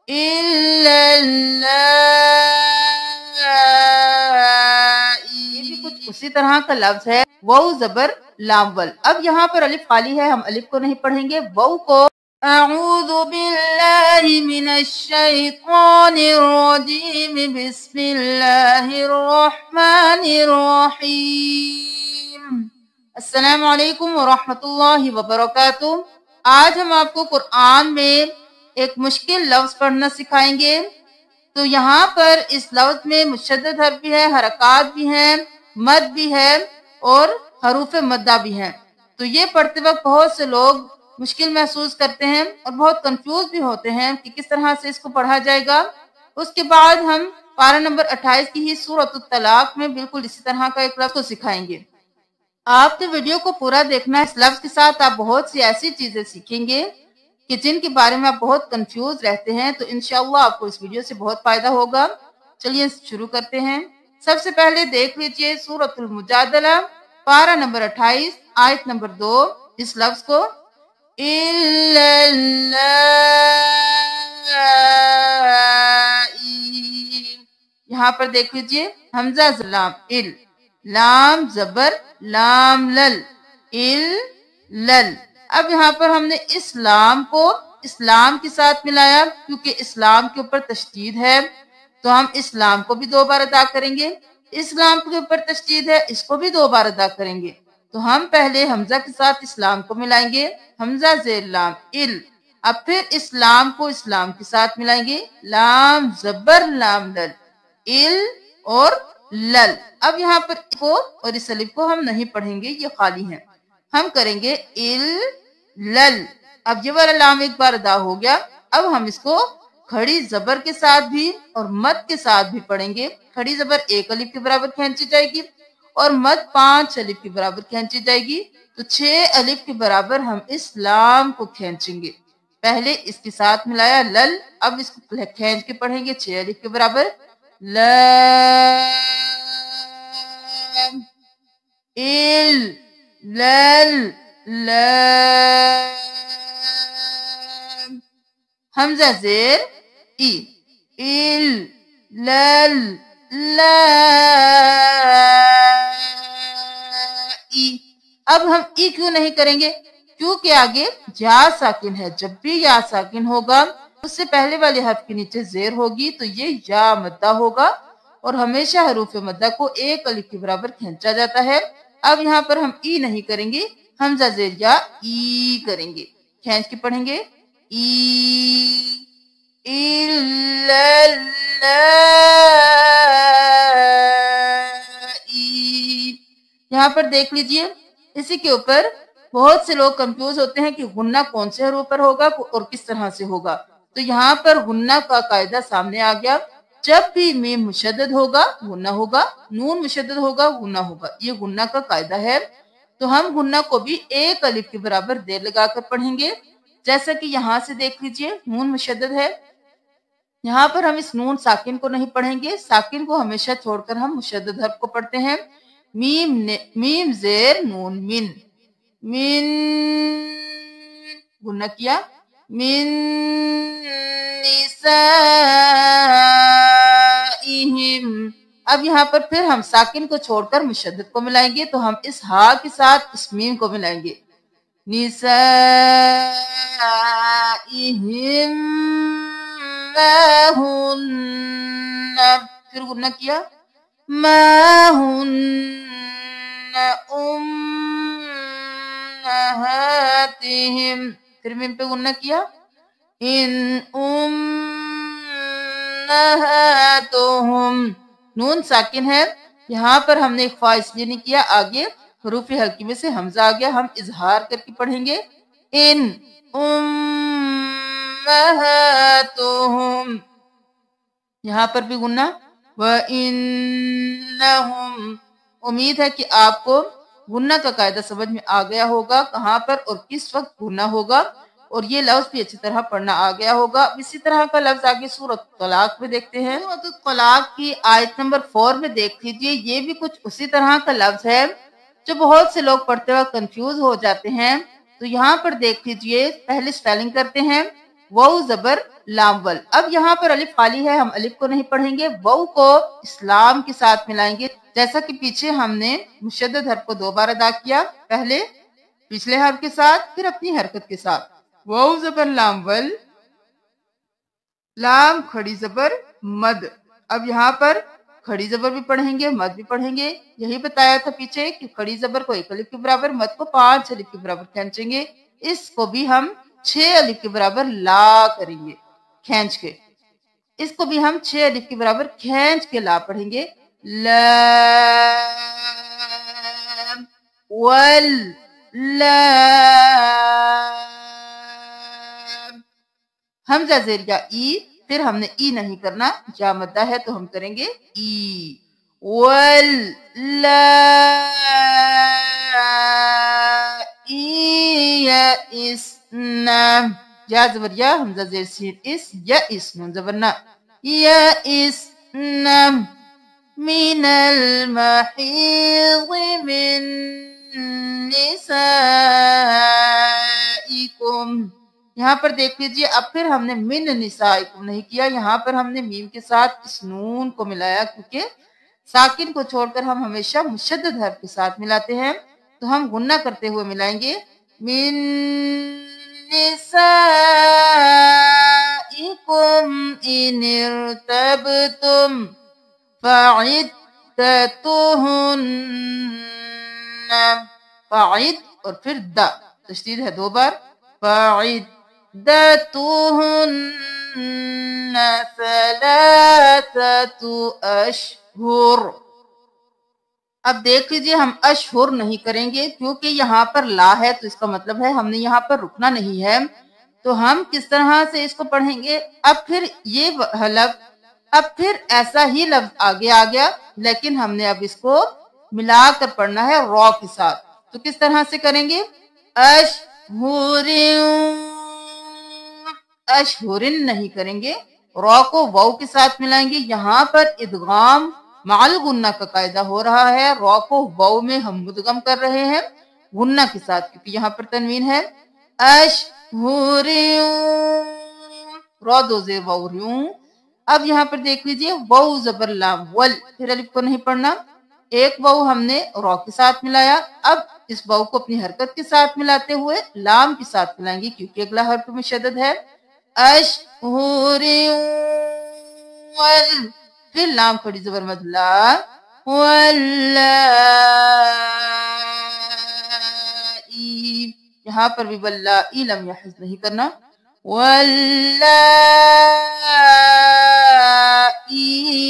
ये भी कुछ उसी तरह का लफ्ज है। वाउ ज़बर लाम वल। अब यहाँ पर अलिफ खाली है, हम अलिफ को नहीं पढ़ेंगे, वाउ को। अऊज़ु बिल्लाहि मिनश शैतानिर रजीम, बिस्मिल्लाहिर रहमानिर रहीम। अस्सलामु अलैकुम व रहमतुल्लाहि व बरकातुहू। आज हम आपको कुरान में एक मुश्किल लफ्ज पढ़ना सिखाएंगे। तो यहाँ पर इस लफ्ज में मुशद्दद हर्फ भी है, हरकात भी हैं, मद भी है और हरूफ मद्दा भी हैं। तो ये पढ़ते वक्त बहुत से लोग मुश्किल महसूस करते हैं और बहुत कंफ्यूज भी होते हैं कि किस तरह से इसको पढ़ा जाएगा। उसके बाद हम पारा नंबर 28 की ही सूरत तलाक में बिल्कुल इसी तरह का एक लफ्ज को सिखाएंगे। आपके वीडियो को पूरा देखना। इस लफ्ज के साथ आप बहुत सी ऐसी चीजें सीखेंगे कि जिनके बारे में आप बहुत कंफ्यूज रहते हैं। तो इंशाअल्लाह आपको इस वीडियो से बहुत फायदा होगा। चलिए शुरू करते हैं। सबसे पहले देख लीजिए सूरतुल मुजादला पारा नंबर 28 आयत नंबर 2। इस लफ्ज को यहाँ पर देख लीजिए, हमजा लाम इल, लाम जबर लाम लल, इल लल। अब यहाँ पर हमने इस्लाम को इस्लाम के साथ मिलाया, क्योंकि इस्लाम के ऊपर तशदीद है तो हम इस्लाम को भी 2 बार अदा करेंगे। इस्लाम के ऊपर तशदीद है, इसको भी 2 बार अदा करेंगे। तो हम पहले हमजा के साथ इस्लाम को मिलाएंगे, हमजा जेर लाम इल। अब फिर इस्लाम को इस्लाम के साथ मिलाएंगे, लाम जबर लाम लल, इल और लल। अब यहाँ पर को और इस अलिफ को हम नहीं पढ़ेंगे, ये खाली है। हम करेंगे इल लल। अब ये वाला लाम एक बार अदा हो गया। अब हम इसको खड़ी जबर के साथ भी और मद के साथ भी पढ़ेंगे। खड़ी जबर 1 अलिफ के बराबर खींची जाएगी और मद 5 अलिफ के बराबर खींची जाएगी। तो 6 अलिफ के बराबर हम इस लाम को खींचेंगे। पहले इसके साथ मिलाया लल, अब इसको खींच के पढ़ेंगे 6 अलिफ के बराबर, लम इल लल लम। हमजा जेर ई, इल लल ला ई। अब हम ई क्यों नहीं करेंगे? क्योंकि आगे या साकिन है। जब भी या साकिन होगा उससे पहले वाले हर्फ के नीचे जेर होगी, तो ये या मद्दा होगा और हमेशा हरूफ मद्दा को 1 अलिफ के बराबर खींचा जाता है। अब यहाँ पर हम ई नहीं करेंगे, हमजा जेर या ई करेंगे, खींच के पढ़ेंगे ई यहाँ पर देख लीजिए। इसी के ऊपर बहुत से लोग कंफ्यूज होते हैं कि गुन्ना कौन से हरूफ पर होगा और किस तरह से होगा। तो यहाँ पर गुन्ना का कायदा सामने आ गया। जब भी मीम मुशद्दद होगा गुन्ना होगा, नून मुशद्दद होगा गुन्ना होगा, ये गुन्ना का कायदा है। तो हम गुन्ना को भी 1 अलिफ के बराबर देर लगाकर पढ़ेंगे। जैसा कि यहाँ से देख लीजिए, नून मुशद्दद है, यहाँ पर हम इस नून साकिन को नहीं पढ़ेंगे। साकिन को हमेशा छोड़कर हम मुशद्दद हर्फ को पढ़ते हैं। मीम जेर नून मिन, मिन गुन्ना किया, मिन निसाइहिम। अब यहाँ पर फिर हम साकिन को छोड़कर मुशद्दद को मिलाएंगे। तो हम इस हा के साथ इस मीम को मिलाएंगे, निसाइहिम माहुन्ना। फिर गुन्ना किया, माहुन्ना उम्महातिहिम। फिर मीम पे गुन्ना किया, इन उम्महातुहुम। नून साकिन है, यहाँ पर हमने इख्फा इसलिए नहीं किया, आगे हरूफ हल्की में से हमजा आ गया, हम इजहार करके पढ़ेंगे इन उम्महातुहुम। यहाँ पर भी गुन्ना, व इन्नहुम। उम्मीद है कि आपको गुन्ना का कायदा समझ में आ गया होगा, कहाँ पर और किस वक्त गुन्ना होगा, और ये लफ्ज भी अच्छी तरह पढ़ना आ गया होगा। इसी तरह का लफ्ज आगे सूरत तलाक में देखते हैं। सूरत तलाक की आयत नंबर 4 में देख लीजिए, ये भी कुछ उसी तरह का लफ्ज है जो बहुत से लोग पढ़ते वक्त कंफ्यूज हो जाते हैं। तो यहाँ पर देख लीजिए, पहले स्पेलिंग करते हैं। वाउ जबर लाम वल। अब यहाँ पर अलिफ खाली है, हम अलिफ को नहीं पढ़ेंगे, वाउ को इस्लाम के साथ मिलाएंगे। जैसा कि पीछे हमने मुशद्दद हर्फ को 2 बार अदा किया, पहले पिछले हर्फ के साथ, फिर अपनी हरकत के साथ। वाउ जबर लाम वल, लाम खड़ी जबर मद। अब यहाँ पर खड़ी जबर भी पढ़ेंगे, मद भी पढ़ेंगे। यही बताया था पीछे कि खड़ी जबर को 1 अलिफ के बराबर, मद को 5 अलिफ के बराबर खींचेंगे। इसको भी हम 6 अलिफ के बराबर ला करेंगे खींच के। इसको भी हम 6 अलिफ के बराबर खींच के ला पढ़ेंगे। लाम वल लाम। हमजा जेर या ई, फिर हमने ई नहीं करना, जा मद्दा है तो हम करेंगे ई। वल ला इसना, या जबर या, हमजा जेर सीन इस, या इस नून जबर ना, या इसना मिनल महीज़ मिन निसाइकुम। यहाँ पर देख लीजिए, अब फिर हमने मिन निसाइकुम नहीं किया, यहाँ पर हमने मीम के साथ इस नून को मिलाया, क्योंकि साकिन को छोड़कर हम हमेशा मुशद्दद हर्फ के साथ मिलाते हैं। तो हम गुन्ना करते हुए मिलाएंगे, मिन निसाइकुम इन इर्तबतुम फ़इद्दतुहुन्ना, फ़इद और फिर द, तशदीद है 2 बार, फ़इद्दतुहुन्ना सलासतु अशहुर। अब देख लीजिए, हम अशहुर नहीं करेंगे, क्योंकि यहाँ पर ला है, तो इसका मतलब है हमने यहाँ पर रुकना नहीं है। तो हम किस तरह से इसको पढ़ेंगे, अब फिर ये हलफ, अब फिर ऐसा ही लफ्ज आगे आ गया, लेकिन हमने अब इसको मिलाकर पढ़ना है रॉ के साथ। तो किस तरह से करेंगे, अशहुरिन नहीं करेंगे, रॉ को वाउ के साथ मिलाएंगे। यहाँ पर इदगाम माल गुन्ना का कायदा हो रहा है, रॉ को वाउ में हम मुदगम कर रहे हैं गुन्ना के साथ, क्योंकि यहाँ पर तनवीन है। अशहुरिन, रॉ 2 जेर वाउ रियूं। अब यहाँ पर देख लीजिए, वाउ जबर लाम वल, फिर अलिफ को नहीं पढ़ना, एक वाउ हमने रॉ के साथ मिलाया। अब इस वाउ को अपनी हरकत के साथ मिलाते हुए लाम के साथ मिलाएंगे, क्योंकि अगला हर्फ में शदद है। अशहुरिन वल, फिर लाम खड़ी जबर मद ला, वल्लाई, यहाँ पर भी वल्लाई लम यहिज़ नहीं करना, वल्लाई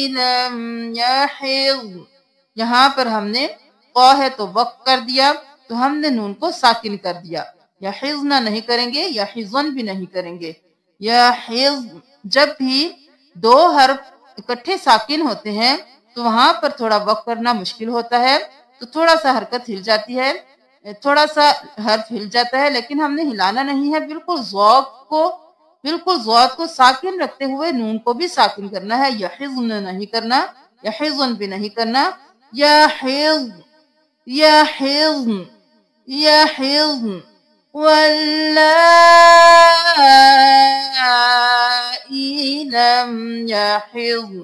लम यहिज़। यहाँ पर हमने क़ा है तो वक्त कर दिया, तो हमने नून को साकिन कर दिया। यहिज़ना नहीं करेंगे, यहिज़न भी नहीं करेंगे। यहिज़, जब भी 2 हर्फ इकट्ठे साकिन होते हैं तो वहां पर थोड़ा वक्त करना मुश्किल होता है, तो थोड़ा सा हरकत हिल जाती है, थोड़ा सा हर्फ हिल जाता है, लेकिन हमने हिलाना नहीं है, बिल्कुल ज़ौक़ को साकिन रखते हुए नून को भी साकिन करना है। यहिज़न नहीं करना, यहिज़न भी नहीं करना। यहिज़, यहिज़न, यहिज़न, वल्लाई लम यहिज़।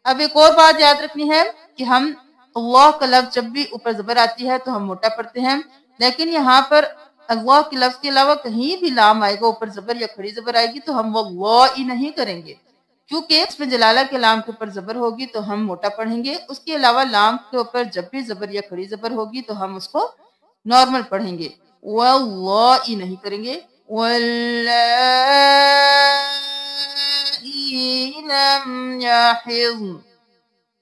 अब एक और बात याद रखनी है कि हम अल्लाह का लफ्ज जब भी ऊपर जबर आती है तो हम मोटा पढ़ते हैं, लेकिन यहाँ पर अल्लाह के लफ्ज के अलावा कहीं भी लाम आएगा ऊपर जबर या खड़ी जबर आएगी तो हम वल्लाही नहीं करेंगे, क्योंकि इसमें जलाला के लाम के ऊपर जबर होगी तो हम मोटा पढ़ेंगे। उसके अलावा लाम के ऊपर जब भी जबर या खड़ी जबर होगी तो हम उसको नॉर्मल पढ़ेंगे, वल्लाही नहीं करेंगे। वल्लाई लम यहिज़।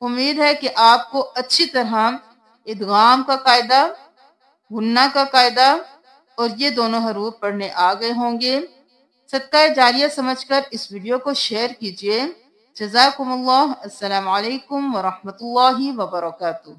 उम्मीद है कि आपको अच्छी तरह इदगाम का कायदा, गुन्ना का कायदा और ये दोनों हरूफ पढ़ने आ गए होंगे। सदका जारिया समझकर इस वीडियो को शेयर कीजिए। जज़ाकुमुल्लाह। अस्सलामु अलैकुम व रहमतुल्लाहि व बरकातुहू।